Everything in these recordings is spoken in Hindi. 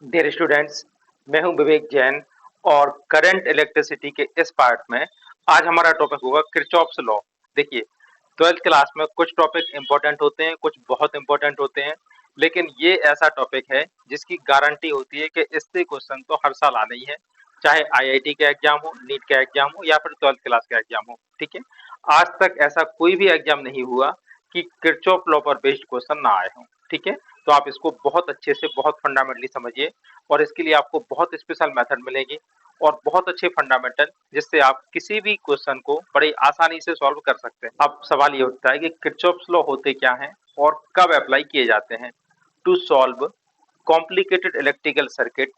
डियर स्टूडेंट्स, मैं हूं विवेक जैन और करंट इलेक्ट्रिसिटी के इस पार्ट में आज हमारा टॉपिक होगा किरचॉफ्स लॉ। देखिए, 12th क्लास में कुछ टॉपिक इंपॉर्टेंट होते हैं, कुछ बहुत इंपॉर्टेंट होते हैं, लेकिन ये ऐसा टॉपिक है जिसकी गारंटी होती है कि इससे क्वेश्चन तो हर साल आना ही है, चाहे आईआईटी का एग्जाम हो, नीट का एग्जाम हो या फिर 12th क्लास का एग्जाम हो। ठीक है, आज तक ऐसा कोई भी एग्जाम नहीं हुआ कि किरचॉफ लॉ पर बेस्ड क्वेश्चन ना आए हों। ठीक है, तो आप इसको बहुत अच्छे से, बहुत फंडामेंटली समझिए और इसके लिए आपको बहुत स्पेशल मेथड मिलेगी और बहुत अच्छे फंडामेंटल, जिससे आप किसी भी क्वेश्चन को बड़ी आसानी से सॉल्व कर सकते हैं। अब सवाल ये उठता है कि किरचॉफ्स लॉ होते क्या हैं और कब अप्लाई किए जाते हैं। To solve complicated electrical circuit,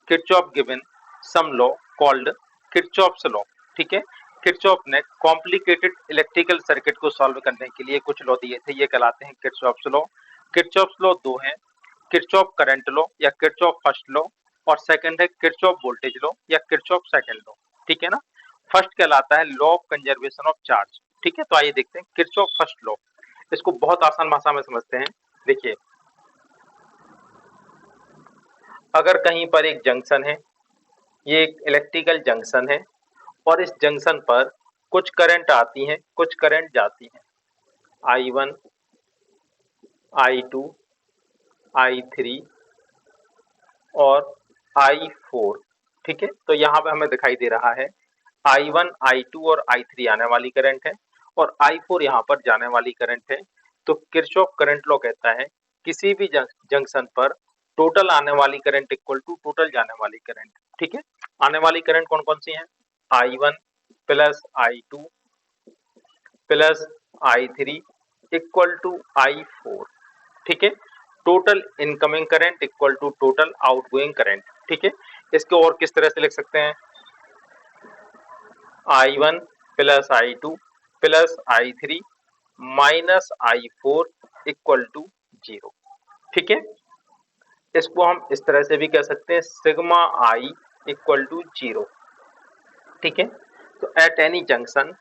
Kirchhoff given some law called Kirchhoff's law. ठीक है, किरचॉफ ने कॉम्प्लिकेटेड इलेक्ट्रिकल सर्किट को सॉल्व करने के लिए कुछ लॉ दिए थे, ये कहलाते हैं किरचॉफ्स लॉ। किरचॉफ्स लॉ दो हैं, किरचॉफ करंट लॉ या किरचॉफ फर्स्ट लॉ, और सेकंड है किरचॉफ वोल्टेज लॉ या किरचॉफ सेकंड लॉ। ठीक है ना। फर्स्ट कहलाता है law of conservation of charge. ठीक है, तो आइए देखते हैं किरचॉफ फर्स्ट लॉ। इसको बहुत आसान भाषा में समझते हैं। देखिए, अगर कहीं पर एक जंक्शन है, ये एक इलेक्ट्रिकल जंक्शन है और इस जंक्शन पर कुछ करंट आती हैं, कुछ करंट जाती हैं, I1, I2, I3 और I4। ठीक है, तो यहाँ पे हमें दिखाई दे रहा है I1, I2 और I3 आने वाली करंट है और I4 यहाँ पर जाने वाली करंट है। तो किरचॉफ करंट लॉ कहता है किसी भी जंक्शन पर टोटल आने वाली करंट इक्वल टू टोटल जाने वाली करंट। ठीक है, आने वाली करंट कौन कौन सी है, I1 plus I2 plus I3 equal to I4। ठीक है, total incoming current equal to total outgoing current. ठीक है, इसको और किस तरह से लिख सकते हैं, I1 plus I2 plus I3 minus I4 equal to 0। ठीक है, इसको हम इस तरह से भी कह सकते हैं, सिग्मा I इक्वल टू 0। ठीक है, तो at any junction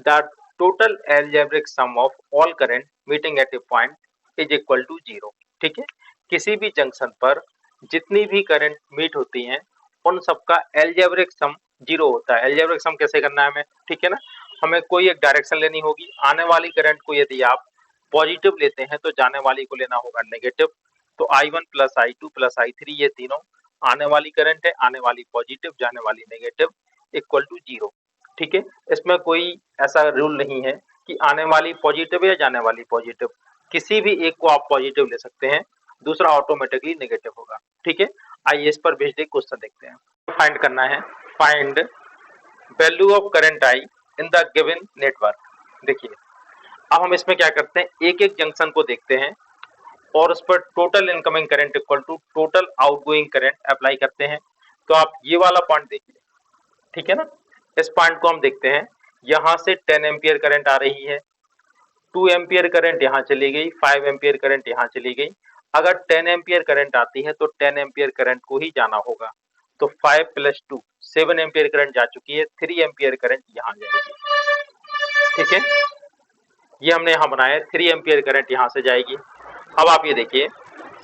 the total algebraic sum of all current meeting at a point is equal to 0। ठीक है, किसी भी जंक्शन पर जितनी भी करंट मीट होती हैं उन सबका एल्जेब्रिक सम 0 होता है। एल्जेब्रिक सम कैसे करना है हमें, ठीक है ना, हमें कोई एक डायरेक्शन लेनी होगी। आने वाली करंट को यदि आप पॉजिटिव लेते हैं तो जाने वाली को लेना होगा नेगेटिव। तो I1 plus I2 plus I3 ये तीनों आने वाली करंट है, आने वाली पॉजिटिव, जाने वाली नेगेटिव इक्वल टू 0। ठीक है, इसमें कोई ऐसा रूल नहीं है कि आने वाली पॉजिटिव या जाने वाली पॉजिटिव, किसी भी एक को आप पॉजिटिव ले सकते हैं, दूसरा ऑटोमेटिकली नेगेटिव होगा। ठीक है, आइए इस पर बेस्ड एक क्वेश्चन देखते हैं। फाइंड करना है, find value of current I in the given network. देखिए, अब हम इसमें क्या करते हैं, एक एक जंक्शन को देखते हैं और उस पर total incoming current equal to total outgoing current apply करते हैं। तो आप ये वाला पॉइंट देखिए, ठीक है ना, इस पॉइंट को हम देखते हैं, यहां से 10 एम्पियर करंट आ रही है, 2 एम्पियर करंट यहां चली गई, 5 एम्पियर करंट यहां चली गई। अगर 10 एम्पियर करंट आती है तो 10 एम्पियर करंट को ही जाना होगा। तो 5 प्लस 2 7 एम्पियर करंट जा चुकी है, 3 एम्पियर करंट यहां जाएगी। ठीक है, ये हमने यहां बनाया, 3 एम्पियर करंट यहां से जाएगी। अब आप ये देखिए,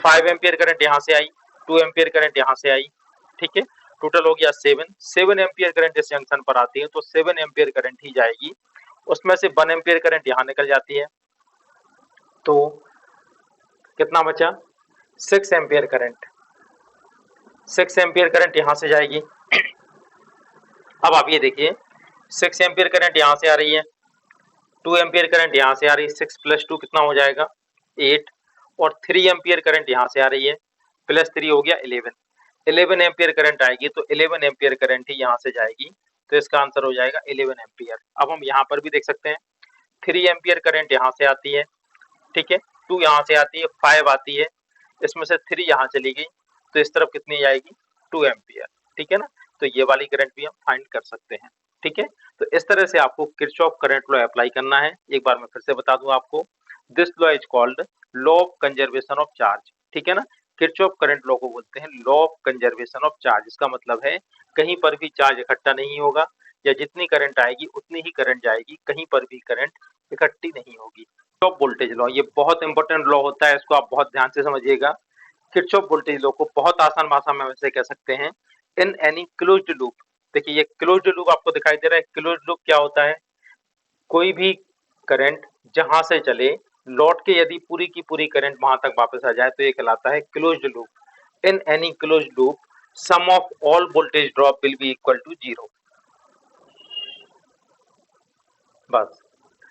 5 एम्पियर करंट यहां से आई, 2 एम्पियर करंट यहां से आई। ठीक है, टोटल हो गया 7 एम्पियर करंट इस जंक्शन पर आती है तो 7 एम्पियर करंट ही जाएगी। उसमें से 1 एम्पियर करंट यहां निकल जाती है, तो कितना बचा, 6 एम्पियर करंट। 6 एम्पियर करंट यहां से जाएगी। अब आप ये देखिए, 6 एम्पियर करंट यहां से आ रही है, 2 एम्पियर करंट यहां से आ रही है, 6 प्लस 2 कितना हो जाएगा, 8, और 3 एम्पियर करंट यहां से आ रही है, प्लस 3 हो गया 11। 11 एम्पियर करंट आएगी तो 11 एम्पियर करंट ही यहां से जाएगी, तो इसका आंसर हो जाएगा 11 एम्पियर। अब हम यहां पर भी देख सकते हैं, 3 एम्पियर करंट यहां से आती है, ठीक है, 2 यहां से आती है, 5 आती है, इसमें से 3 यहां चली गई, तो इस तरफ कितनी जाएगी, 2 एम्पियर। ठीक है ना, तो ये वाली करंट भी हम फाइंड कर सकते हैं। ठीक है, तो इस तरह से आपको किरचॉफ करंट लॉ अप्लाई करना है। एक बार मैं फिर से बता दूं आपको, this law is called law of conservation of charge. ठीक है ना, किरचॉफ करंट लॉ को बोलते हैं law of conservation of charge. इसका मतलब है कहीं पर भी चार्ज इकट्ठा नहीं होगा, या जितनी करंट आएगी उतनी ही करंट जाएगी, कहीं पर भी करंट इकट्ठी नहीं होगी। किरचॉफ वोल्टेज लॉ, ये बहुत इंपॉर्टेंट लॉ होता है, इसको आप बहुत ध्यान से समझिएगा। किरचॉफ वोल्टेज लॉ को बहुत आसान भाषा में वैसे कह सकते हैं, इन एनी क्लोज्ड लूप। देखिए ये क्लोज्ड लूप आपको दिखाई दे रहा है। क्लोज्ड लूप क्या होता है? कोई भी करंट जहां से चले, लौट के यदि पूरी की पूरी करंट वहां तक वापस आ जाए तो ये कहलाता है closed loop. In any closed loop sum of all voltage drop will be equal to 0। बस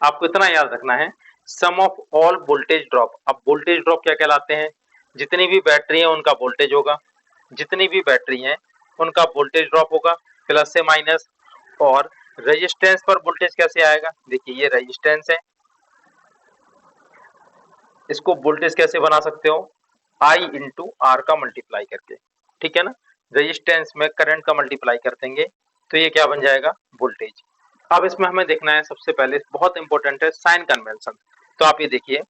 आपको इतना याद रखना है, sum of all voltage drop. अब वोल्टेज ड्रॉप क्या कहलाते हैं? जितनी भी बैटरी है उनका वोल्टेज होगा, जितनी भी बैटरी हैं उनका वोल्टेज ड्रॉप होगा, प्लस से माइनस। और रेजिस्टेंस पर वोल्टेज कैसे आएगा? देखिए ये रेजिस्टेंस है, इसको वोल्टेज कैसे बना सकते हो? आई इंटू आर का मल्टीप्लाई करके, ठीक है ना। रेजिस्टेंस में करंट का मल्टीप्लाई कर देंगे तो ये क्या बन जाएगा? वोल्टेज। अब इसमें हमें देखना है, सबसे पहले बहुत इंपॉर्टेंट है साइन कन्वेंशन। तो आप ये देखिए,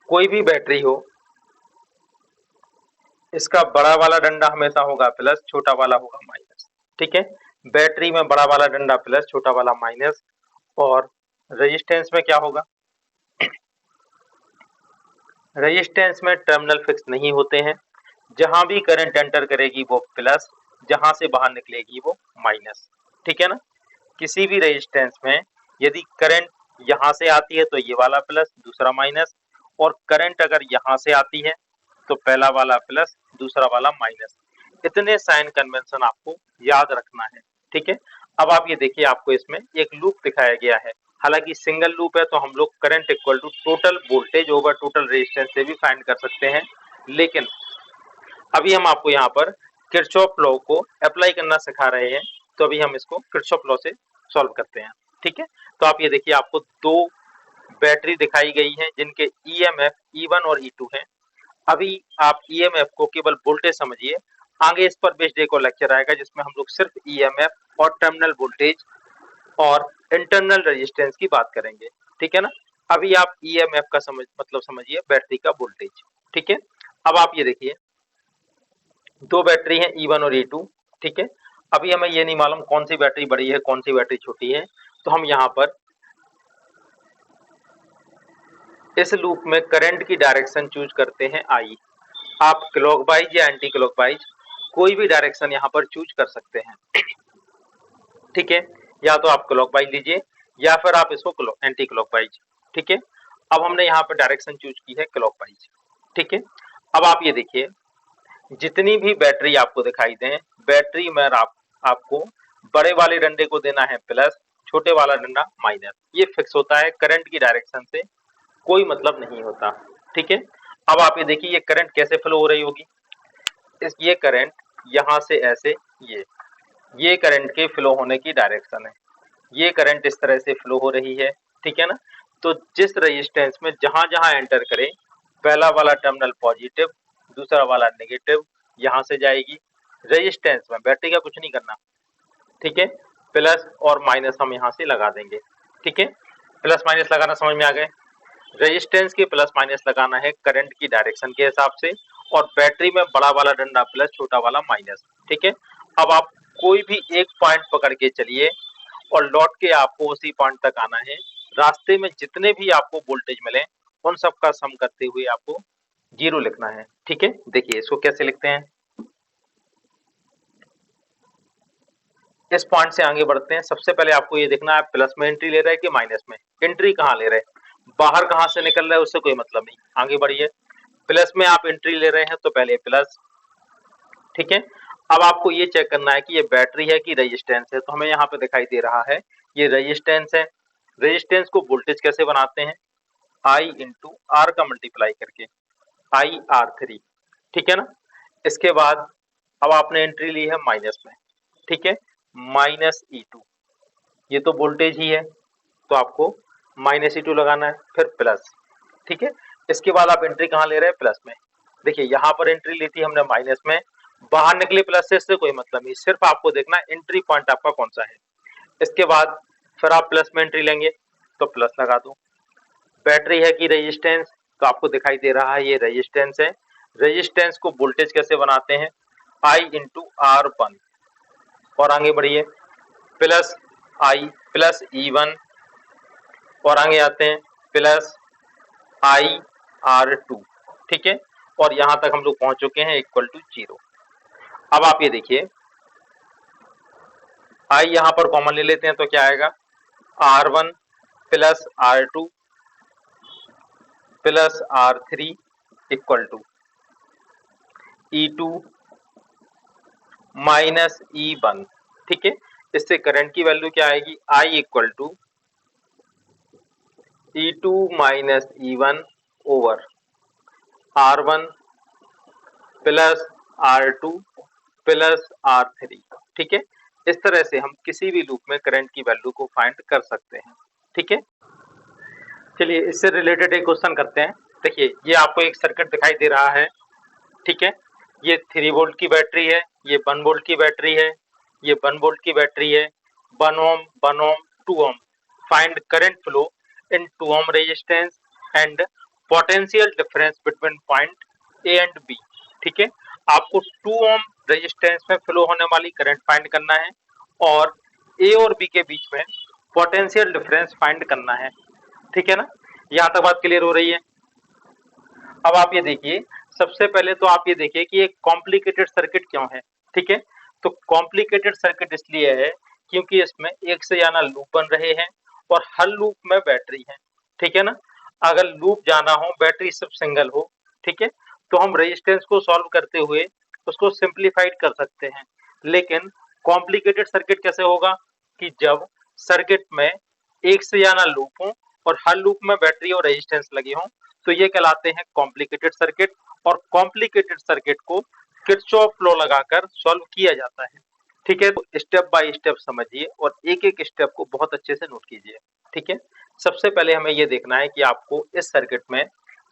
कोई भी बैटरी हो, इसका बड़ा वाला डंडा हमेशा होगा प्लस, छोटा वाला होगा माइनस, ठीक है। बैटरी में बड़ा वाला डंडा प्लस, छोटा वाला माइनस। और रेजिस्टेंस में क्या होगा? रेजिस्टेंस में टर्मिनल फिक्स नहीं होते हैं, जहां भी करंट एंटर करेगी वो प्लस, जहां से बाहर निकलेगी वो माइनस, ठीक है ना। किसी भी रेजिस्टेंस में यदि करंट यहां से आती है तो ये वाला प्लस, दूसरा माइनस। और करंट अगर यहां से आती है तो पहला वाला प्लस, दूसरा वाला माइनस। इतने साइन कन्वेंशन आपको याद रखना है, ठीक है। अब आप ये देखिए, आपको इसमें एक लूप दिखाया गया है। हालांकि सिंगल लूप है तो हम लोग current equal to total voltage over total resistance से भी फाइंड कर सकते हैं, लेकिन अभी हम आपको यहाँ पर किरचॉफ लॉ को अप्लाई करना सिखा रहे हैं। तो अभी हम इसको किरचॉफ लॉ से सॉल्व करते हैं, ठीक है। तो आप ये देखिए, आपको दो बैटरी दिखाई गई हैं जिनके ईएमएफ E1 और E2 हैं। अभी आप ईएमएफ को केवल वोल्टेज समझिए, आगे इस पर बेस्ड एक और लेक्चर आएगा जिसमें हम लोग सिर्फ ईएमएफ और टर्मिनल वोल्टेज और इंटरनल रेजिस्टेंस की बात करेंगे, ठीक है ना। अभी आप ईएमएफ का मतलब समझिए बैटरी का वोल्टेज, ठीक है। अब आप ये देखिए, दो बैटरी हैं E1 और E2, ठीक है। अभी हमें ये नहीं मालूम कौन सी बैटरी बड़ी है कौन सी बैटरी छोटी है, तो हम यहाँ पर इस लूप में करंट की डायरेक्शन चूज करते हैं आई। आप क्लॉकवाइज या एंटी क्लॉकवाइज कोई भी डायरेक्शन यहाँ पर चूज कर सकते हैं, ठीक है। या तो आप क्लॉकवाइज लीजिए या फिर आप इसको एंटी क्लॉकवाइज, ठीक है। अब हमने यहाँ पर डायरेक्शन चूज की है क्लॉकवाइज, ठीक है। अब आप ये देखिए, जितनी भी बैटरी आपको दिखाई दें, बैटरी में आपको बड़े वाले डंडे को देना है प्लस, छोटे वाला डंडा माइनस। ये फिक्स होता है, करंट की डायरेक्शन से कोई मतलब नहीं होता, ठीक है। अब आप ये देखिए, ये करंट कैसे फ्लो हो रही होगी। ये करंट यहाँ से ऐसे, ये करंट के फ्लो होने की डायरेक्शन है। ये करंट इस तरह से फ्लो हो रही है, ठीक है ना। तो जिस रेजिस्टेंस में जहां जहां एंटर करे, पहला वाला टर्मिनल पॉजिटिव, दूसरा वाला नेगेटिव, यहां से जाएगी। रेजिस्टेंस में बैटरी का कुछ नहीं करना, ठीक है। प्लस और माइनस हम यहां से लगा देंगे, ठीक है। प्लस माइनस लगाना समझ में आ गए। रेजिस्टेंस के प्लस माइनस लगाना है करंट की डायरेक्शन के हिसाब से, और बैटरी में बड़ा वाला डंडा प्लस, छोटा वाला माइनस, ठीक है। अब आप कोई भी एक पॉइंट पकड़ के चलिए और लौट के आपको उसी पॉइंट तक आना है। रास्ते में जितने भी आपको वोल्टेज मिले उन सब का सम करते हुए आपको 0 लिखना है, ठीक है। देखिए इसको कैसे लिखते हैं, इस पॉइंट से आगे बढ़ते हैं। सबसे पहले आपको ये देखना है प्लस में एंट्री ले रहा है कि माइनस में एंट्री, कहाँ ले रहे हैं, बाहर कहाँ से निकल रहा है उससे कोई मतलब नहीं, आगे बढ़िए। प्लस में आप एंट्री ले रहे हैं तो पहले प्लस, ठीक है। अब आपको ये चेक करना है कि ये बैटरी है कि रेजिस्टेंस है। तो हमें यहाँ पे दिखाई दे रहा है ये रेजिस्टेंस है। रेजिस्टेंस को वोल्टेज कैसे बनाते हैं? आई इंटू आर का मल्टीप्लाई करके, IR3, ठीक है ना। इसके बाद अब आपने एंट्री ली है माइनस में, ठीक है, -E2, ये तो वोल्टेज ही है तो आपको -E2 लगाना है, फिर प्लस, ठीक है। इसके बाद आप एंट्री कहाँ ले रहे हैं? प्लस में। देखिए यहाँ पर एंट्री ली थी हमने माइनस में, बाहर निकले प्लस से, इससे कोई मतलब नहीं, सिर्फ आपको देखना है एंट्री पॉइंट आपका कौन सा है। इसके बाद फिर आप प्लस में एंट्री लेंगे तो प्लस लगा दो। बैटरी है कि रेजिस्टेंस, तो आपको दिखाई दे रहा है ये रेजिस्टेंस है। रेजिस्टेंस को वोल्टेज कैसे बनाते हैं? आई इंटू R1, और आगे बढ़िए, प्लस आई प्लस E1, और आगे आते हैं प्लस IR2, ठीक है, और यहां तक हम लोग पहुंच चुके हैं इक्वल टू 0। अब आप ये देखिए, आई यहां पर कॉमन ले लेते हैं तो क्या आएगा, R1 plus R2 plus R3 equal to E2 minus E1। ठीक है, इससे करंट की वैल्यू क्या आएगी, I equal to E2 minus E1 over R1 plus R2 plus R3। ठीक है, इस तरह से हम किसी भी लूप में करंट की वैल्यू को फाइंड कर सकते हैं। ठीक है, चलिए इससे रिलेटेड एक क्वेश्चन करते हैं। देखिए, ये आपको एक सर्किट दिखाई दे रहा है। ठीक है, ये 3 वोल्ट की बैटरी है, ये 1 वोल्ट की बैटरी है, ये 1 वोल्ट की बैटरी है, 1 ohm 1 ohm 2 ohm. Find current flow in 2 ohm resistance and potential difference between point A and B. ठीक है, आपको 2 ओम रेजिस्टेंस में फ्लो होने वाली करंट फाइंड करना है और ए और बी के बीच में पोटेंशियल डिफरेंस फाइंड करना है। ठीक है ना, यहाँ तक बात क्लियर हो रही है। अब आप ये देखिए, सबसे पहले तो आप ये देखिए कि एक कॉम्प्लिकेटेड सर्किट क्यों है। ठीक है, तो कॉम्प्लिकेटेड सर्किट इसलिए है क्योंकि इसमें एक से ज्यादा लूप बन रहे हैं और हर लूप में बैटरी है। ठीक है ना, अगर लूप ज्यादा हो, बैटरी सिर्फ सिंगल हो, ठीक है, तो हम रेजिस्टेंस को सॉल्व करते हुए उसको सिंप्लीफाइड कर सकते हैं। लेकिन कॉम्प्लिकेटेड सर्किट कैसे होगा कि जब सर्किट में एक से ज्यादा लूप हो और हर लूप में बैटरी और रेजिस्टेंस लगे हों, तो ये कहलाते हैं कॉम्प्लिकेटेड सर्किट। और कॉम्प्लिकेटेड सर्किट को किरचॉफ लॉ लगाकर सॉल्व किया जाता है। ठीक है, तो स्टेप बाय स्टेप समझिए और एक एक स्टेप को बहुत अच्छे से नोट कीजिए। ठीक है, सबसे पहले हमें ये देखना है कि आपको इस सर्किट में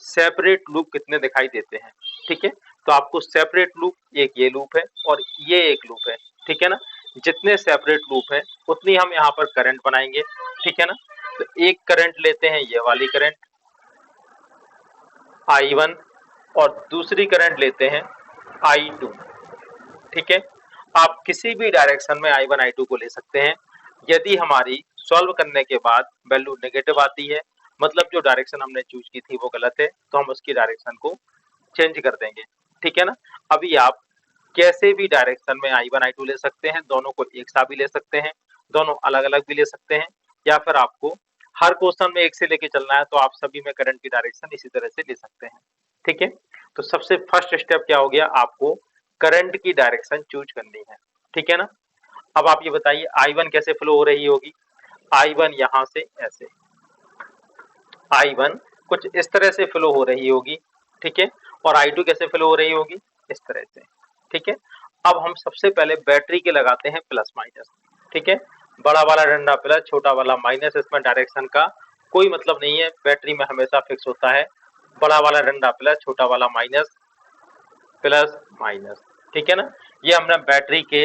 सेपरेट लूप कितने दिखाई देते हैं। ठीक है, तो आपको सेपरेट लूप, एक ये लूप है और ये एक लूप है। ठीक है ना, जितने सेपरेट लूप है उतनी हम यहाँ पर करंट बनाएंगे। ठीक है ना, तो एक करंट लेते हैं, ये वाली करंट I1, और दूसरी करंट लेते हैं I2। ठीक है, आप किसी भी डायरेक्शन में I1 I2 को ले सकते हैं। यदि हमारी सॉल्व करने के बाद वैल्यू नेगेटिव आती है, मतलब जो डायरेक्शन हमने चूज की थी वो गलत है, तो हम उसकी डायरेक्शन को चेंज कर देंगे। ठीक है ना, अभी आप कैसे भी डायरेक्शन में I1 I2 ले सकते हैं, दोनों को एक साथ भी ले सकते हैं, दोनों अलग अलग भी ले सकते हैं, या फिर आपको हर क्वेश्चन में एक से लेके चलना है तो आप सभी में करंट की डायरेक्शन इसी तरह से ले सकते हैं। ठीक है, तो सबसे फर्स्ट स्टेप क्या हो गया, आपको करंट की डायरेक्शन चूज करनी है। ठीक है ना, अब आप ये बताइए I1 कैसे फ्लो हो रही होगी। I1 यहां से ऐसे, I1 कुछ इस तरह से फ्लो हो रही होगी। ठीक है, और I2 कैसे फ्लो हो रही होगी, इस तरह से। ठीक है, अब हम सबसे पहले बैटरी के लगाते हैं प्लस माइनस। ठीक है, बड़ा वाला डंडा प्लस, छोटा वाला माइनस, इसमें डायरेक्शन का कोई मतलब नहीं है, बैटरी में हमेशा फिक्स होता है बड़ा वाला डंडा प्लस, छोटा वाला माइनस, प्लस माइनस। ठीक है ना, ये हमने बैटरी के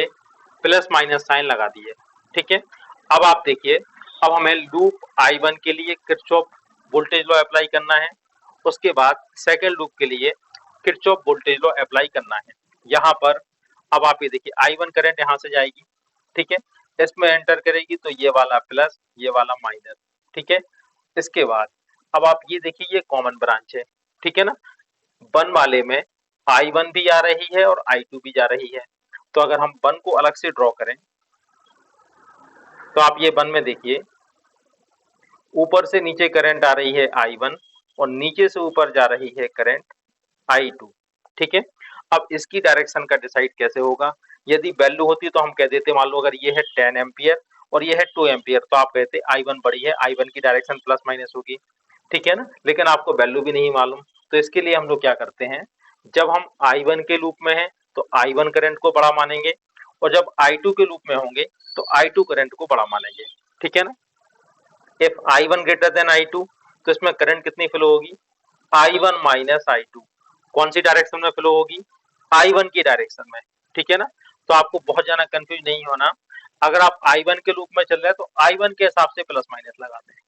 प्लस माइनस साइन लगा दिए। ठीक है, अब आप देखिए, अब हमें लूप I1 के लिए किरचॉफ वोल्टेज लॉ अप्लाई करना है, उसके बाद सेकेंड लूप के लिए किरचॉफ वोल्टेज लॉ अप्लाई करना है। यहाँ पर अब आप ये देखिए, I1 करंट यहाँ से जाएगी। ठीक है, इसमें एंटर करेगी तो ये वाला प्लस, ये वाला माइनस। ठीक है, इसके बाद अब आप ये देखिए, ये कॉमन ब्रांच है। ठीक है ना, 1 वाले में I1 भी जा रही है और I2 भी जा रही है। तो अगर हम 1 को अलग से ड्रॉ करें तो आप ये 1 में देखिए, ऊपर से नीचे करंट आ रही है I1 और नीचे से ऊपर जा रही है करंट I2। ठीक है, अब इसकी डायरेक्शन का डिसाइड कैसे होगा, यदि वैल्यू होती तो हम कह देते, मान लो अगर ये है 10 एम्पियर और ये है 2 एम्पियर, तो आप कहते I1 बड़ी है, I1 की डायरेक्शन प्लस माइनस होगी। ठीक है ना, लेकिन आपको वैल्यू भी नहीं मालूम, तो इसके लिए हम लोग क्या करते हैं, जब हम I1 के लूप में हैं तो I1 करंट को बड़ा मानेंगे, और जब I2 के लूप में होंगे तो I2 करंट को बड़ा मानेंगे। ठीक है ना, if I1 greater than I2, तो इसमें करंट कितनी फ्लो होगी, I1 माइनस I2। कौन सी डायरेक्शन में फ्लो होगी, I1 की डायरेक्शन में। ठीक है ना, तो आपको बहुत ज्यादा कंफ्यूज नहीं होना, अगर आप I1 के लूप में चल रहे हैं तो I1 के हिसाब से प्लस माइनस लगाते हैं।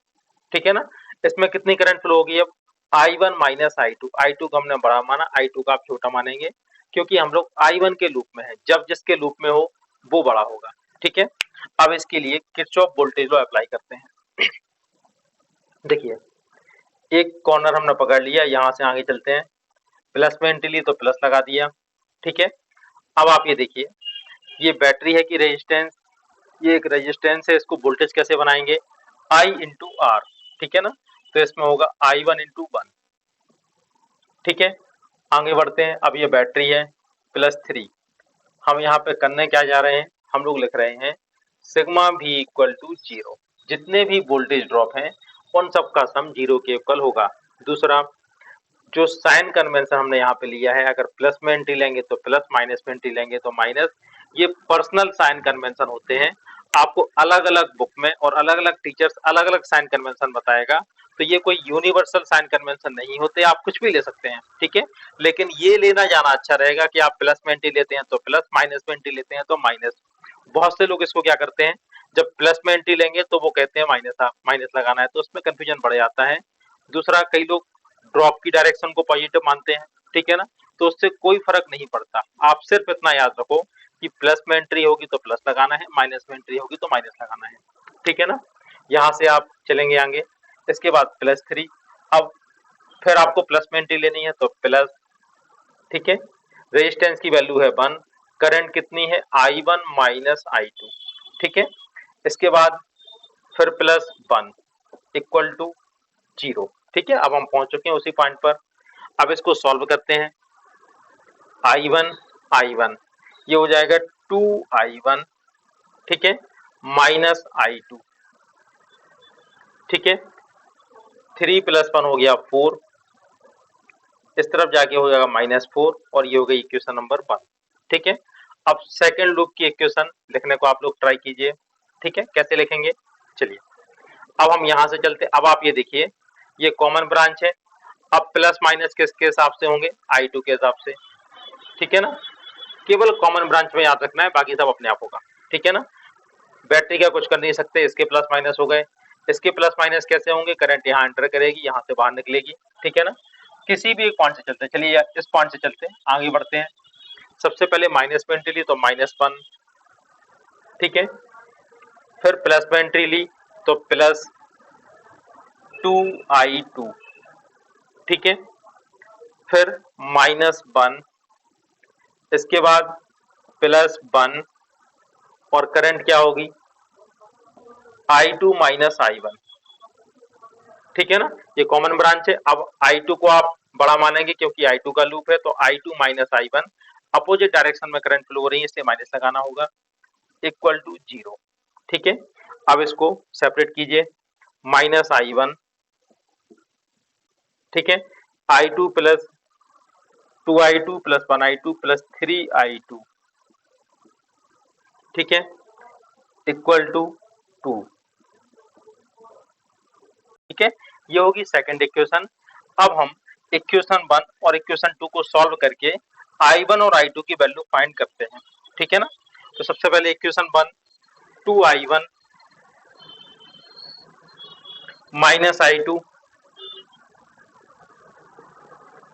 ठीक है ना, इसमें कितनी करंट फ्लो होगी, अब I1 माइनस I2, I2 को हमने बड़ा माना, I2 का आप छोटा मानेंगे, क्योंकि हम लोग I1 के लूप में है, जब जिसके लूप में हो वो बड़ा होगा। ठीक है, अब इसके लिए किरचॉफ वोल्टेज लॉ अप्लाई करते हैं। देखिए, एक कॉर्नर हमने पकड़ लिया, यहां से आगे चलते हैं। प्लस में एंट्री ली तो प्लस लगा दिया, ठीक है। अब आप ये देखिए, ये बैटरी है कि रेजिस्टेंस, ये एक रेजिस्टेंस है, इसको वोल्टेज कैसे बनाएंगे, I इंटू आर, ठीक है ना। तो इसमें होगा I1 इंटू 1, ठीक है। आगे बढ़ते हैं, अब ये बैटरी है +3, हम यहाँ पे करने क्या जा रहे हैं, हम लोग लिख रहे हैं सिग्मा भी इक्वल टू 0, जितने भी वोल्टेज ड्रॉप हैं उन सब का सम 0 के इक्वल होगा। दूसरा, जो साइन कन्वेंशन हमने यहाँ पे लिया है, अगर प्लस में एंट्री लेंगे तो प्लस, माइनस में एंट्री लेंगे तो माइनस, ये पर्सनल साइन कन्वेंशन होते हैं। आपको अलग अलग बुक में और अलग अलग टीचर्स अलग अलग साइन कन्वेंशन बताएगा, तो ये कोई यूनिवर्सल साइन कन्वेंशन नहीं होते, आप कुछ भी ले सकते हैं, ठीक है। लेकिन ये लेना जाना अच्छा रहेगा कि आप प्लस में एंट्री लेते हैं तो प्लस, माइनस में एंट्री लेते हैं तो माइनस। बहुत से लोग इसको क्या करते हैं, जब प्लस में एंट्री लेंगे तो वो कहते हैं माइनस, माइनस लगाना है, तो उसमें कंफ्यूजन बढ़ जाता है। दूसरा, कई लोग ड्रॉप की डायरेक्शन को पॉजिटिव मानते हैं, ठीक है ना, तो उससे कोई फर्क नहीं पड़ता। आप सिर्फ इतना याद रखो कि प्लस में एंट्री होगी तो प्लस लगाना है, माइनस में एंट्री होगी तो माइनस लगाना है, ठीक है ना। यहाँ से आप चलेंगे आगे, इसके बाद +3, अब फिर आपको प्लस में एंट्री लेनी है तो प्लस, ठीक है। रेजिस्टेंस की वैल्यू है 1, करंट कितनी है I1 माइनस I2, ठीक है। इसके बाद फिर +1 इक्वल टू 0, ठीक है। अब हम पहुंच चुके हैं उसी पॉइंट पर। अब इसको सॉल्व करते हैं, I1 ये हो जाएगा 2I1, ठीक है, माइनस I2, ठीक है। 3 + 1 हो गया 4, इस तरफ जाके हो जाएगा -4, और ये हो गई इक्वेशन नंबर 1, ठीक है। अब सेकेंड लूप की इक्वेशन लिखने को आप लोग ट्राई कीजिए, ठीक है। कैसे लिखेंगे, चलिए अब हम यहाँ से चलते। अब आप ये देखिए, ये कॉमन ब्रांच है, अब प्लस माइनस किसके हिसाब से होंगे, I2 के हिसाब से, ठीक है ना। केवल कॉमन ब्रांच में याद रखना है, बाकी सब अपने आप होगा, ठीक है ना। बैटरी का कुछ कर नहीं सकते, इसके प्लस माइनस हो गए, इसके प्लस माइनस कैसे होंगे, करंट यहाँ एंटर करेगी, यहाँ से बाहर निकलेगी, ठीक है ना। किसी भी एक पॉइंट से चलते हैं, चलिए इस पॉइंट से चलते हैं, आगे बढ़ते हैं। सबसे पहले माइनस में एंट्री ली तो -1, ठीक है। फिर प्लस में एंट्री ली तो +2I2, ठीक है। फिर -1, इसके बाद +1, और करंट क्या होगी, I2 माइनस I1, ठीक है ना। ये कॉमन ब्रांच है। अब I2 को आप बड़ा मानेंगे क्योंकि I2 का लूप है, तो I2 minus I1, opposite direction में करंट फ्लो हो रही है, इसलिए माइनस लगाना होगा, इक्वल टू 0, ठीक है। अब इसको सेपरेट कीजिए, -I1, ठीक है, I2 plus 2I2 plus 1I2 plus 3I2, ठीक है, इक्वल टू 2, ठीक है। ये होगी सेकंड इक्वेशन। अब हम इक्वेशन 1 और इक्वेशन 2 को सॉल्व करके I1 और I2 की वैल्यू फाइंड करते हैं, ठीक है ना। तो सबसे पहले equation 1, 2I1 minus I2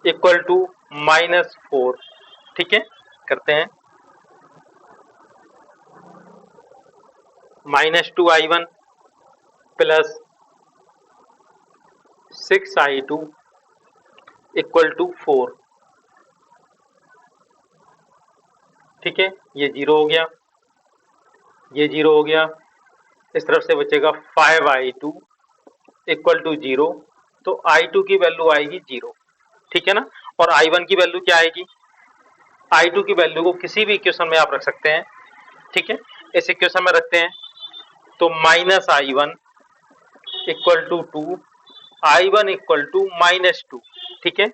equal to -4, ठीक है, करते हैं। -2I1 plus 6I2 equal to 4, ठीक है। ये 0 हो गया, ये 0 हो गया, इस तरफ से बचेगा 5I2 इक्वल टू 0, तो I2 की वैल्यू आएगी 0, ठीक है ना। और I1 की वैल्यू क्या आएगी, I2 की वैल्यू को किसी भी इक्वेशन में आप रख सकते हैं, ठीक है। इस इक्वेशन में रखते हैं तो -I1 equal to 2, I1 equal to -2, ठीक है।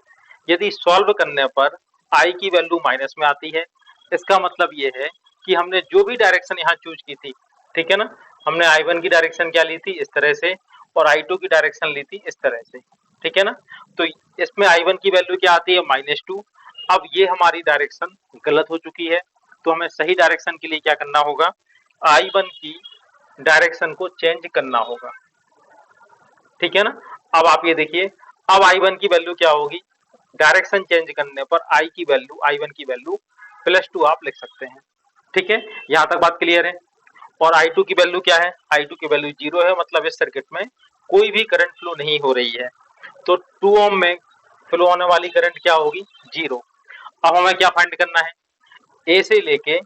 यदि सॉल्व करने पर I की वैल्यू माइनस में आती है, इसका मतलब ये है कि हमने जो भी डायरेक्शन यहाँ चूज की थी, ठीक है ना, हमने I1 की डायरेक्शन क्या ली थी, इस तरह से, और I2 की डायरेक्शन ली थी इस तरह से, ठीक है ना। तो इसमें I1 की वैल्यू क्या आती है, -2। अब ये हमारी डायरेक्शन गलत हो चुकी है, तो हमें सही डायरेक्शन के लिए क्या करना होगा, I1 की डायरेक्शन को चेंज करना होगा, ठीक है ना। अब आप ये देखिए, अब I1 की वैल्यू क्या होगी, डायरेक्शन चेंज करने पर I1 की वैल्यू +2 आप लिख सकते हैं, ठीक है। यहाँ तक बात क्लियर है। और I2 की वैल्यू क्या है, I2 की वैल्यू 0 है, मतलब इस सर्किट में कोई भी करंट फ्लो नहीं हो रही है, तो 2 ओम में फ्लो होने वाली करंट क्या होगी, 0। अब हमें क्या फाइंड करना है, ए से लेके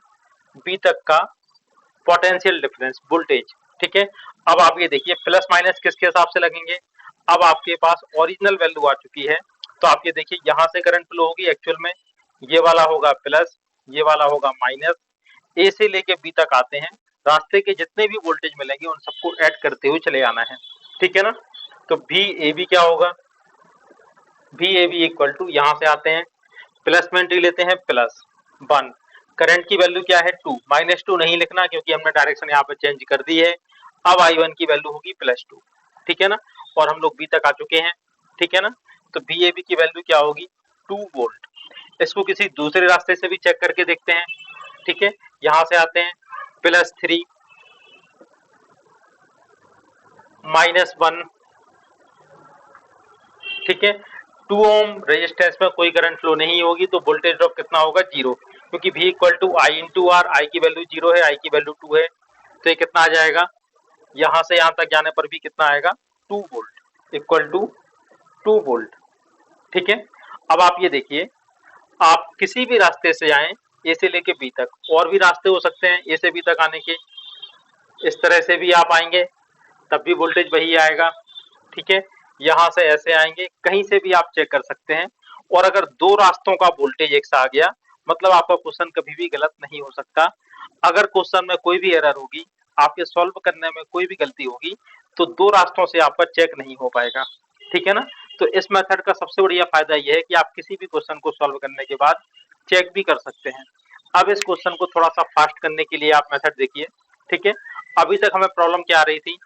बी तक का पोटेंशियल डिफरेंस वोल्टेज। ठीक है, अब आप ये देखिए प्लस माइनस किसके हिसाब से लगेंगे, अब आपके पास ओरिजिनल वैल्यू आ चुकी है, तो आप ये देखिए यहाँ से करंट फ्लो होगी एक्चुअल में, ये वाला होगा प्लस, ये वाला होगा माइनस। ए से लेके बी तक आते हैं, रास्ते के जितने भी वोल्टेज मिलेंगे उन सबको ऐड करते हुए चले आना है। ठीक है ना, तो वी ए बी क्या होगा, V A B equal to, यहाँ से आते हैं प्लस में एंट्री लेते हैं प्लस 1, करंट की वैल्यू क्या है 2, -2 नहीं लिखना क्योंकि हमने डायरेक्शन यहाँ पे चेंज कर दी है। अब I1 की वैल्यू होगी +2। ठीक है ना, और हम लोग बी तक आ चुके हैं। ठीक है ना, तो वी ए बी की वैल्यू क्या होगी 2 वोल्ट। इसको किसी दूसरे रास्ते से भी चेक करके देखते हैं। ठीक है, यहाँ से आते हैं +3 -1। ठीक है, 2 ओम रेजिस्टेंस में कोई करंट फ्लो नहीं होगी तो वोल्टेज ड्रॉप कितना होगा 0, क्योंकि V equal to I into R, I की वैल्यू 0 है, आई की वैल्यू 2 है, तो ये कितना आ जाएगा, यहाँ से यहाँ तक जाने पर भी कितना आएगा 2 वोल्ट इक्वल टू 2 वोल्ट। ठीक है, अब आप ये देखिए, आप किसी भी रास्ते से जाएं ए से लेके बी तक, और भी रास्ते हो सकते हैं ए से बी तक आने के, इस तरह से भी आप आएंगे तब भी वोल्टेज वही आएगा। ठीक है, यहाँ से ऐसे आएंगे, कहीं से भी आप चेक कर सकते हैं। और अगर दो रास्तों का वोल्टेज एक सा आ गया, मतलब आपका क्वेश्चन कभी भी गलत नहीं हो सकता। अगर क्वेश्चन में कोई भी एरर होगी, आपके सॉल्व करने में कोई भी गलती होगी, तो दो रास्तों से आपका चेक नहीं हो पाएगा। ठीक है ना, तो इस मेथड का सबसे बढ़िया फायदा यह है कि आप किसी भी क्वेश्चन को सॉल्व करने के बाद चेक भी कर सकते हैं। अब इस क्वेश्चन को थोड़ा सा फास्ट करने के लिए आप मेथड देखिए। ठीक है, अभी तक हमें प्रॉब्लम क्या आ रही थी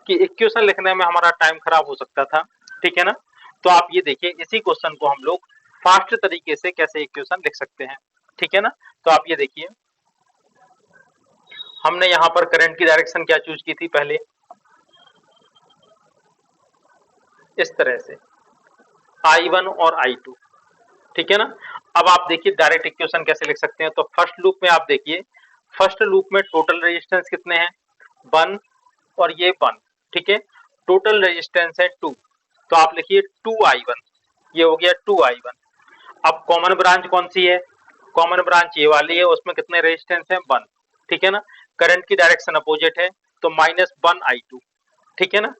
कि इक्वेशन लिखने में हमारा टाइम खराब हो सकता था। ठीक है ना, तो आप ये देखिए इसी क्वेश्चन को हम लोग फास्ट तरीके से कैसे इक्वेशन लिख सकते हैं। ठीक है ना, तो आप ये देखिए, हमने यहाँ पर करंट की डायरेक्शन क्या चूज की थी पहले, इस तरह से I1 और I2। ठीक है ना, अब आप देखिए डायरेक्ट इक्वेशन कैसे लिख सकते हैं। तो फर्स्ट लूप में आप देखिए, फर्स्ट लूप में टोटल रेजिस्टेंस कितने हैं 1 और ये 1। ठीक है, टोटल रेजिस्टेंस है 2, तो आप लिखिए 2I1, ये हो गया 2I1। अब कॉमन ब्रांच कौन सी है, कॉमन ब्रांच ये वाली है, उसमें कितने रेजिस्टेंस है 1। ठीक है ना, करंट की डायरेक्शन अपोजिट है तो -1I2। ठीक है ना,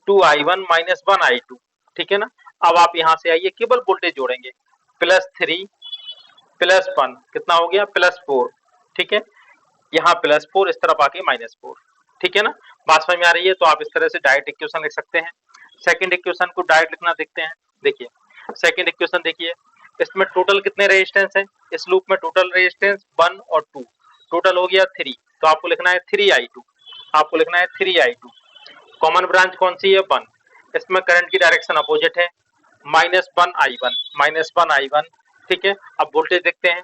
2I1 -1I2। ठीक है ना, अब आप यहाँ से आइए, केवल वोल्टेज जोड़ेंगे, +3 +1 कितना हो गया +4। ठीक है, यहाँ +4, इस तरफ आके -4। ठीक है ना, बात समझ में आ रही है, तो आप इस तरह से डायरेक्ट इक्वेशन लिख सकते हैं। सेकंड इक्वेशन को डायरेक्ट लिखना देखते हैं। देखिए सेकंड इक्वेशन देखिए, इसमें टोटल कितने रेजिस्टेंस हैं, इस लूप में टोटल रेजिस्टेंस 1 और 2, टोटल हो गया 3, तो आपको लिखना है 3I2, आपको लिखना है 3I2। कॉमन ब्रांच कौन सी है 1, इसमें करंट की डायरेक्शन अपोजिट है -1I1, -1I1। ठीक है, अब वोल्टेज देखते हैं,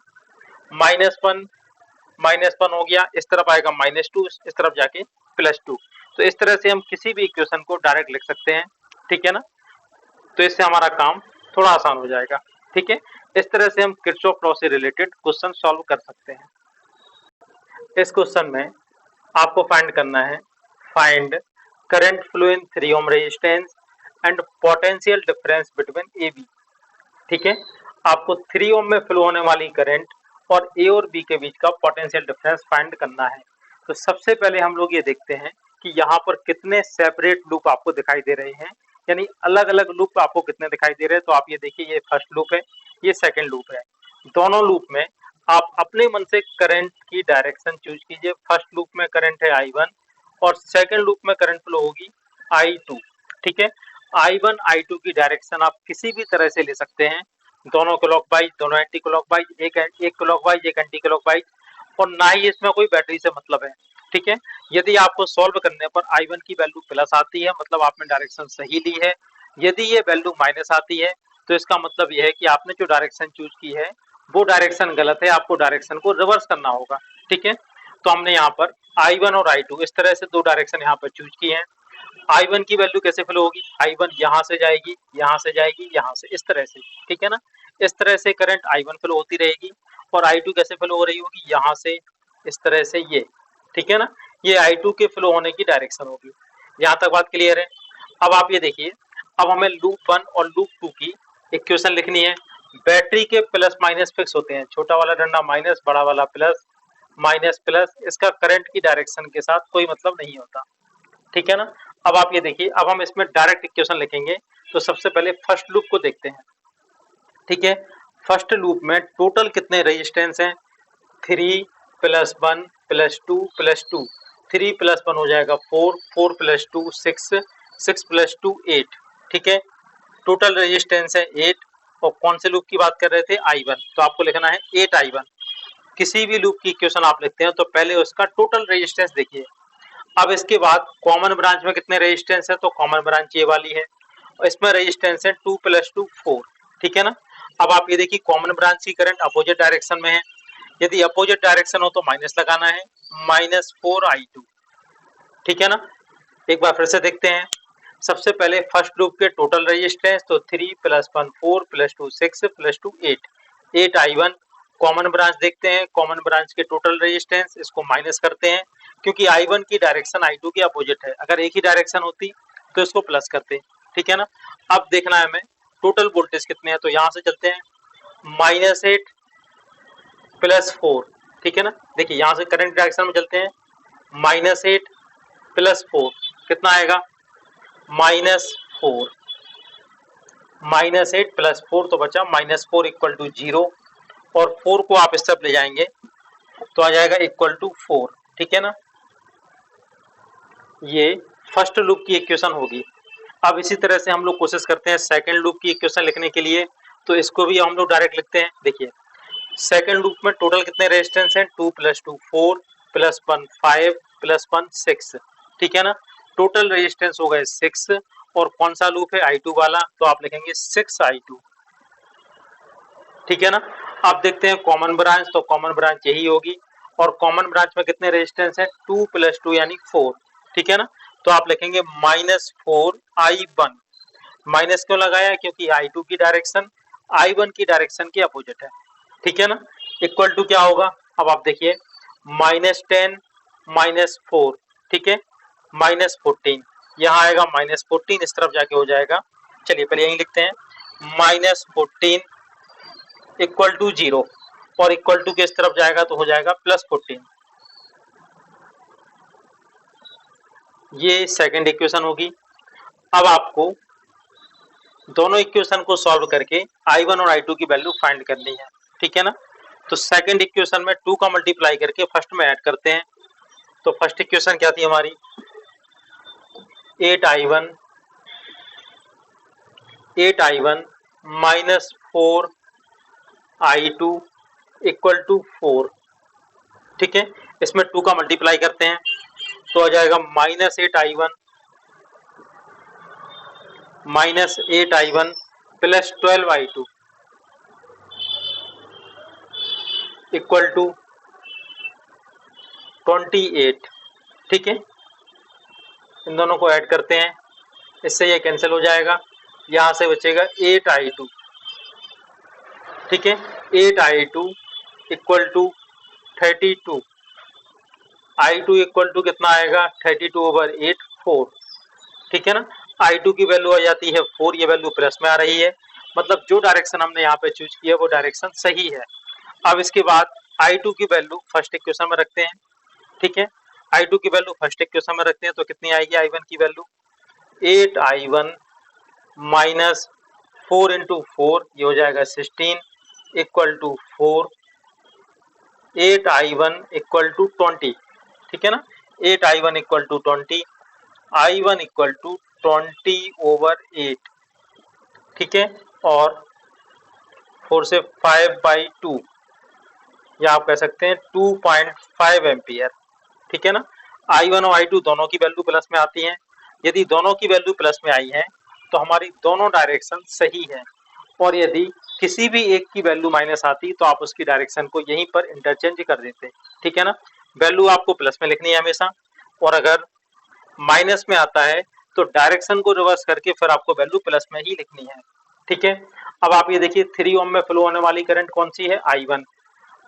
-1 हो गया, इस तरफ आएगा -2, इस तरफ जाके +2। तो इस तरह से हम किसी भी इक्वेशन को डायरेक्ट लिख सकते हैं। ठीक है ना, तो इससे हमारा काम थोड़ा आसान हो जाएगा। ठीक है, इस तरह से हम किरचॉफ लॉ से रिलेटेड क्वेश्चन सॉल्व कर सकते हैं। इस क्वेश्चन में आपको फाइंड करना है, find current flow in 3 ohm resistance and potential difference between A B. ठीक है, आपको 3 ओम में फ्लो होने वाली करंट और ए और बी के बीच का पोटेंशियल डिफरेंस फाइंड करना है। तो सबसे पहले हम लोग ये देखते हैं कि यहाँ पर कितने सेपरेट लूप आपको दिखाई दे रहे हैं, यानी अलग अलग लूप आपको कितने दिखाई दे रहे हैं। तो आप ये देखिए, ये फर्स्ट लूप है, ये सेकंड लूप है। दोनों लूप में आप अपने मन से करंट की डायरेक्शन चूज कीजिए। फर्स्ट लूप में करंट है I1 और सेकंड लूप में करंट फ्लो होगी I2। ठीक है, I1 I2 की डायरेक्शन आप किसी भी तरह से ले सकते हैं, दोनों क्लॉकवाइज, दोनों एंटी क्लॉकवाइज, एक क्लॉकवाइज एक एंटी क्लॉकवाइज, और ना ही इसमें कोई बैटरी से मतलब है। ठीक है, यदि आपको सॉल्व करने पर I1 की वैल्यू प्लस आती है, मतलब आपने डायरेक्शन सही ली है। यदि ये वैल्यू माइनस आती है तो इसका मतलब यह है कि आपने जो डायरेक्शन चूज की है वो डायरेक्शन गलत है, आपको डायरेक्शन को रिवर्स करना होगा। ठीक है, तो हमने यहाँ पर I1 और I2 इस तरह से दो डायरेक्शन यहाँ पर चूज की है। I1 की वैल्यू कैसे फ्लो होगी, I1 यहाँ से जाएगी, यहाँ से जाएगी, यहाँ से, इस तरह से। ठीक है ना, इस तरह से करंट I1 फ्लो होती रहेगी। और I2 कैसे फ्लो हो रही होगी, यहाँ से, इस तरह से, ये। ठीक है ना, ये I2 के फ्लो होने की डायरेक्शन होगी। यहाँ तक बात क्लियर है। अब आप ये देखिए, अब हमें लूप 1 और लूप 2 की इक्वेशन लिखनी है। बैटरी के प्लस माइनस फिक्स होते हैं, छोटा वाला डंडा माइनस, बड़ा वाला प्लस, माइनस प्लस, इसका करंट की डायरेक्शन के साथ कोई मतलब नहीं होता, ठीक है ना। अब आप ये देखिए, अब हम इसमें डायरेक्ट इक्वेशन लिखेंगे। तो सबसे पहले फर्स्ट लूप को देखते हैं, ठीक है। फर्स्ट लूप में टोटल कितने रेजिस्टेंस हैं? 3 प्लस 1 प्लस 2 प्लस 2, 3 प्लस 1 हो जाएगा 4, 4 प्लस 2 6, 6 प्लस 2 8, ठीक है। टोटल रेजिस्टेंस है 8। और कौन से लूप की बात कर रहे थे? I1, तो आपको लिखना है 8I1। किसी भी लूप की इक्वेशन आप लिखते हैं तो पहले उसका टोटल रेजिस्टेंस देखिए। अब इसके बाद कॉमन ब्रांच में कितने रेजिस्टेंस है? तो कॉमन ब्रांच ये वाली है और इसमें रेजिस्टेंस है 2 प्लस 2 4, ठीक है ना। अब आप ये देखिए, कॉमन ब्रांच की करंट अपोजिट डायरेक्शन में है, यदि अपोजिट डायरेक्शन हो तो माइनस लगाना है, -4I2, ठीक है ना। एक बार फिर से देखते हैं। सबसे पहले फर्स्ट लूप के टोटल रेजिस्टेंस, तो 3 plus 1 4 plus 2 6 plus 2 8, 8I1। Common branch देखते हैं, कॉमन ब्रांच के टोटल रेजिस्टेंस, इसको माइनस करते हैं क्योंकि I1 की डायरेक्शन I2 की अपोजिट है, अगर एक ही डायरेक्शन होती तो इसको प्लस करते, ठीक है ना। अब देखना है हमें टोटल वोल्टेज कितने हैं, तो यहां से चलते हैं, -8 प्लस 4, ठीक है ना। देखिए यहां से करंट डायरेक्शन में चलते हैं, -8 प्लस 4 कितना आएगा? -4, -8 प्लस 4 तो बचा -4 इक्वल टू 0, और 4 को आप इस तरफ ले जाएंगे तो आ जाएगा इक्वल टू 4, ठीक है ना। ये फर्स्ट लूप की इक्वेशन होगी। अब इसी तरह से हम लोग कोशिश करते हैं सेकंड लूप की इक्वेशन लिखने के लिए, तो इसको भी हम लोग डायरेक्ट लिखते हैं। देखिए सेकंड लूप में टोटल कितने रेजिस्टेंस हैं? 2 प्लस 2 4 प्लस 1 5 प्लस 1 6, ठीक है ना। टोटल रेजिस्टेंस हो गए 6, और कौन सा लूप है? I2 वाला, तो आप लिखेंगे 6I2, ठीक है ना। अब देखते हैं कॉमन ब्रांच, तो कॉमन ब्रांच यही होगी, और कॉमन ब्रांच में कितने रेजिस्टेंस है? 2 प्लस 2 यानी 4, ठीक है ना। तो आप लिखेंगे -4I1। माइनस क्यों लगाया? क्योंकि I2 की डायरेक्शन I1 की डायरेक्शन के अपोजिट है, ठीक है ना। इक्वल टू क्या होगा? अब आप देखिए, -10 -4, ठीक है, -14, यहाँ आएगा -14, इस तरफ जाके हो जाएगा। चलिए पहले यही लिखते हैं, -14 इक्वल टू 0, और इक्वल टू के इस तरफ जाएगा तो हो जाएगा +14। ये सेकंड इक्वेशन होगी। अब आपको दोनों इक्वेशन को सॉल्व करके I1 और I2 की वैल्यू फाइंड करनी है, ठीक है ना। तो सेकंड इक्वेशन में 2 का मल्टीप्लाई करके फर्स्ट में ऐड करते हैं। तो फर्स्ट इक्वेशन क्या थी हमारी? 8I1 -4I2 इक्वल टू 4, ठीक है। इसमें 2 का मल्टीप्लाई करते हैं तो आ जाएगा -8I1 plus 12I2 equal to 28, ठीक है। इन दोनों को ऐड करते हैं, इससे ये कैंसिल हो जाएगा, यहां से बचेगा 8I2, ठीक है। 8I2 equal to 32, I2 equal to कितना आएगा? 32/8 4, ठीक है ना। I2 की वैल्यू आ जाती है 4, ये वैल्यू प्लस में आ रही है, मतलब जो डायरेक्शन हमने यहाँ पे चूज किया वो डायरेक्शन सही है। अब इसके बाद I2 की वैल्यू फर्स्ट इक्वेशन में रखते हैं, ठीक है। I2 की वैल्यू फर्स्ट इक्वेशन में रखते हैं तो कितनी आएगी I1 की वैल्यू? 8I1 माइनस 4 इंटू 4, ये हो जाएगा 16 equal to 4, 8I1 equal to 20, ठीक है ना। 8I1 equal to 20, I1 equal to 20/8, ठीक है। और 4 से 5/2, या आप कह सकते हैं 2.5 एम्पियर, ठीक है ना। I1 और I2 दोनों की वैल्यू प्लस में आती हैं। यदि दोनों की वैल्यू प्लस में आई है तो हमारी दोनों डायरेक्शन सही है, और यदि किसी भी एक की वैल्यू माइनस आती तो आप उसकी डायरेक्शन को यहीं पर इंटरचेंज कर देते, ठीक है ना। वैल्यू आपको प्लस में लिखनी है हमेशा, और अगर माइनस में आता है तो डायरेक्शन को रिवर्स करके फिर आपको वैल्यू प्लस में ही लिखनी है, ठीक है। अब आप ये देखिए 3 ओम में फ्लो होने वाली करंट कौन सी है?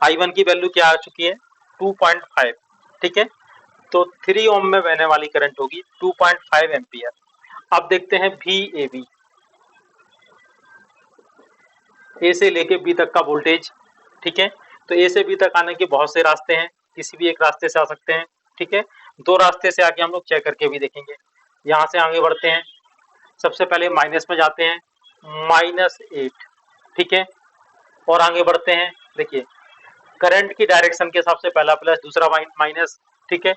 I1 की वैल्यू क्या आ चुकी है? 2.5, ठीक है। तो 3 ओम में बहने वाली करंट होगी 2.5 एम्पियर। अब देखते हैं VAB। ए से लेके बी तक का वोल्टेज, ठीक है। तो ए से बी तक आने के बहुत से रास्ते हैं, किसी भी एक रास्ते से आ सकते हैं, ठीक है। दो रास्ते से आके हम लोग चेक करके भी देखेंगे। यहाँ से आगे बढ़ते हैं, सबसे पहले माइनस में जाते हैं, -8, ठीक है। और आगे बढ़ते हैं, देखिए करंट की डायरेक्शन के हिसाब से पहला प्लस दूसरा माइनस, ठीक है।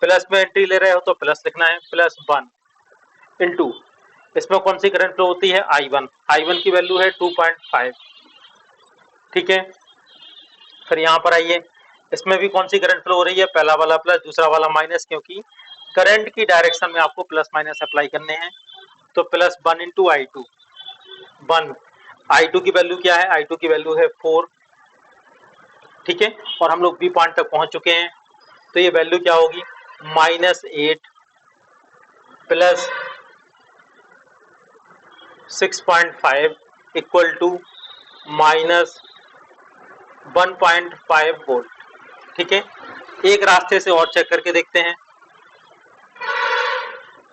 प्लस में एंट्री ले रहे हो तो प्लस लिखना है, +1 इंटू इसमें कौन सी करंट फ्लो होती है, I1। I1 की वैल्यू है 2.5, ठीक है। फिर यहाँ पर आइए, इसमें भी कौन सी करंट फ्लो हो रही है, पहला वाला प्लस दूसरा वाला माइनस, क्योंकि करंट की डायरेक्शन में आपको प्लस माइनस अप्लाई करने हैं। तो +1 इंटू I2, 1। I2 की वैल्यू क्या है, I2 की वैल्यू है 4, ठीक है। और हम लोग बी पॉइंट तक पहुंच चुके हैं, तो ये वैल्यू क्या होगी, -8 प्लस 6.5 इक्वल टू -1.5 वोल्ट, ठीक है। एक रास्ते से और चेक करके देखते हैं,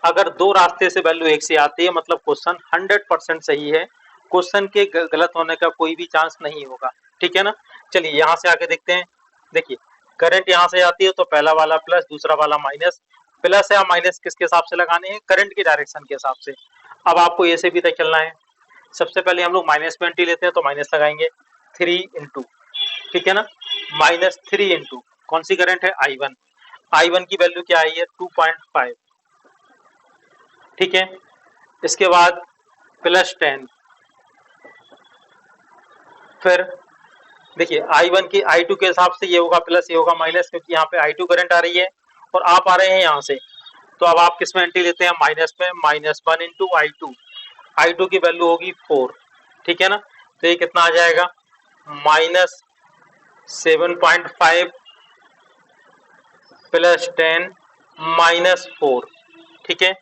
अगर दो रास्ते से वैल्यू एक से आती है मतलब क्वेश्चन 100% सही है, क्वेश्चन के गलत होने का कोई भी चांस नहीं होगा, ठीक है ना। चलिए यहाँ से आके देखते हैं, देखिए करंट यहाँ से आती है तो पहला वाला प्लस दूसरा वाला माइनस, प्लस या माइनस किसके हिसाब से लगाने हैं, करंट की डायरेक्शन के हिसाब से। अब आपको ए से बी तक चलना है, सबसे पहले हम लोग माइनस में एंट्री लेते हैं तो माइनस लगाएंगे, 3 इंटू, ठीक है ना, -3 इंटू कौन सी करंट है, I1। I1 की वैल्यू क्या आई है, 2.5, ठीक है। इसके बाद +10, फिर देखिए I1 की I2 के हिसाब से ये होगा प्लस, ये होगा माइनस, क्योंकि यहाँ पे I2 करंट आ रही है और आप आ रहे हैं यहाँ से, तो अब आप किस में एंट्री लेते हैं, माइनस में, -1 इंटू I2। I2 की वैल्यू होगी 4, ठीक है ना। तो ये कितना आ जाएगा, -7.5 +10 -4, ठीक है।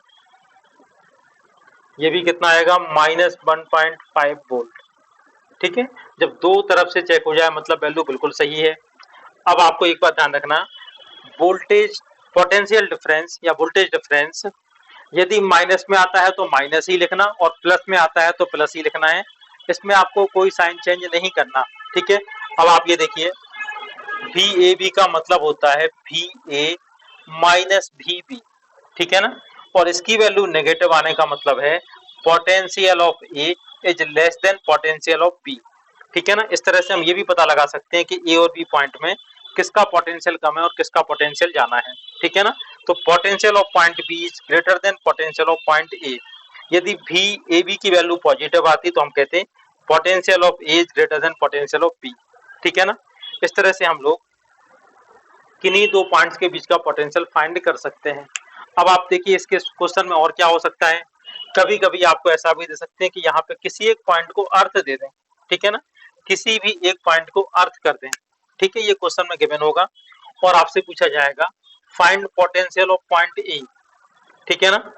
ये भी कितना आएगा, -1.5 वोल्ट, ठीक है। जब दो तरफ से चेक हो जाए मतलब वैल्यू बिल्कुल सही है। अब आपको एक बात ध्यान रखना, वोल्टेज पोटेंशियल डिफरेंस या वोल्टेज डिफरेंस यदि माइनस में आता है तो माइनस ही लिखना और प्लस में आता है तो प्लस ही लिखना है, इसमें आपको कोई साइन चेंज नहीं करना, ठीक है। अब आप ये देखिए, VAB का मतलब होता है VA माइनस VB, ठीक है ना। और इसकी वैल्यू नेगेटिव आने का मतलब है potential of A is less than potential of B, ठीक है ना। इस तरह से हम ये भी पता लगा सकते हैं कि A और B पॉइंट में किसका पोटेंशियल कम है और किसका पोटेंशियल ज्यादा है, ठीक है ना। तो potential of point B is greater than potential of point A। यदि VAB की वैल्यू पॉजिटिव आती तो हम कहते हैं potential of A is greater than potential of B, ठीक है ना। इस तरह से हम लोग किन्हीं दो पॉइंट्स के बीच का पोटेंशियल फाइंड कर सकते हैं। अब आप देखिए इसके क्वेश्चन में और क्या हो सकता है, कभी कभी आपको ऐसा भी दे सकते हैं कि यहाँ पे किसी एक पॉइंट को अर्थ दे दें, ठीक है ना, किसी भी एक पॉइंट को अर्थ कर दें, ठीक है। ये क्वेश्चन में गिवन होगा और आपसे पूछा जाएगा find potential of point A, ठीक है ना।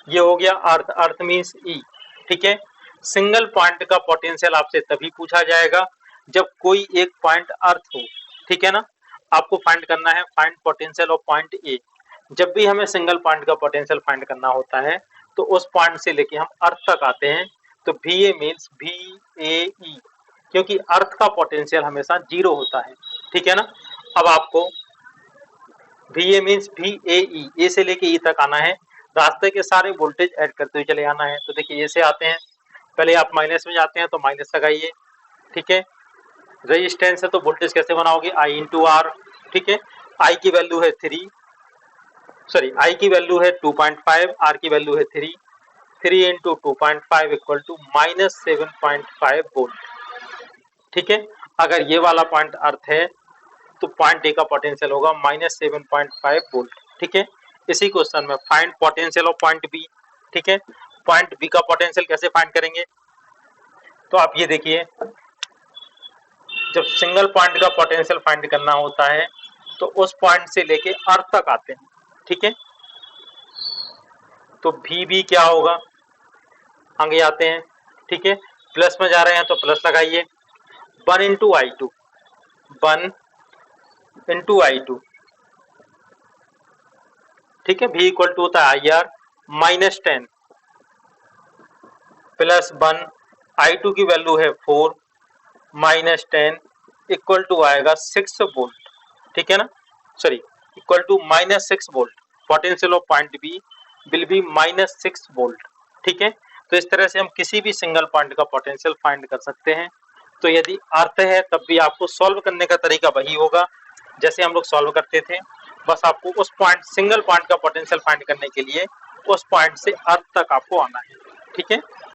ये हो गया अर्थ, अर्थ मीन्स ई, ठीक है। सिंगल पॉइंट का पोटेंशियल आपसे तभी पूछा जाएगा जब कोई एक पॉइंट अर्थ हो, ठीक है ना। आपको फाइंड करना है find potential of point A. जब भी हमें सिंगल पॉइंट का पोटेंशियल फाइंड करना होता है तो उस पॉइंट से लेके हम अर्थ तक आते हैं, तो VA मीन्स VAE, क्योंकि अर्थ का पोटेंशियल हमेशा 0 होता है, ठीक है ना। अब आपको VA मीन्स VAE, ए से लेके ई तक आना है, रास्ते के सारे वोल्टेज ऐड करते हुए चले आना है। तो देखिए ए से आते हैं, पहले आप माइनस में जाते हैं तो माइनस लगाइए, ठीक है। रेजिस्टेंस है तो वोल्टेज कैसे बनाओगे, I इंटू आर, ठीक है। I की वैल्यू है 3, सॉरी I की वैल्यू है 2.5, R की वैल्यू है 3, 3 इंटू 2.5 इक्वल टू -7.5 वोल्ट, ठीक है। अगर ये वाला पॉइंट अर्थ है तो पॉइंट ए का पोटेंशियल होगा -7.5 वोल्ट, ठीक है। इसी क्वेश्चन में find potential of point B, ठीक है। पॉइंट बी का पोटेंशियल कैसे फाइंड करेंगे, तो आप ये देखिए, जब सिंगल पॉइंट का पोटेंशियल फाइंड करना होता है तो उस पॉइंट से लेके अर्थ तक आते हैं, ठीक है। तो VB क्या होगा, आगे आते हैं, ठीक है। प्लस में जा रहे हैं तो प्लस लगाइए, 1 इंटू I2, 1 इंटू I2, ठीक है। V इक्वल टू होता है IR -10 +1, I2 की वैल्यू है 4, -10 इक्वल टू आएगा 6 वोल्ट, ठीक है ना, sorry equal to -6 volt. Potential of point B will be -6 volt, ठीक है। तो इस तरह से हम किसी भी सिंगल पॉइंट का पोटेंशियल फाइंड कर सकते हैं। तो यदि अर्थ है तब भी आपको सॉल्व करने का तरीका वही होगा जैसे हम लोग सॉल्व करते थे, बस आपको उस पॉइंट सिंगल पॉइंट का पोटेंशियल फाइंड करने के लिए उस पॉइंट से अर्थ तक आपको आना है, ठीक है।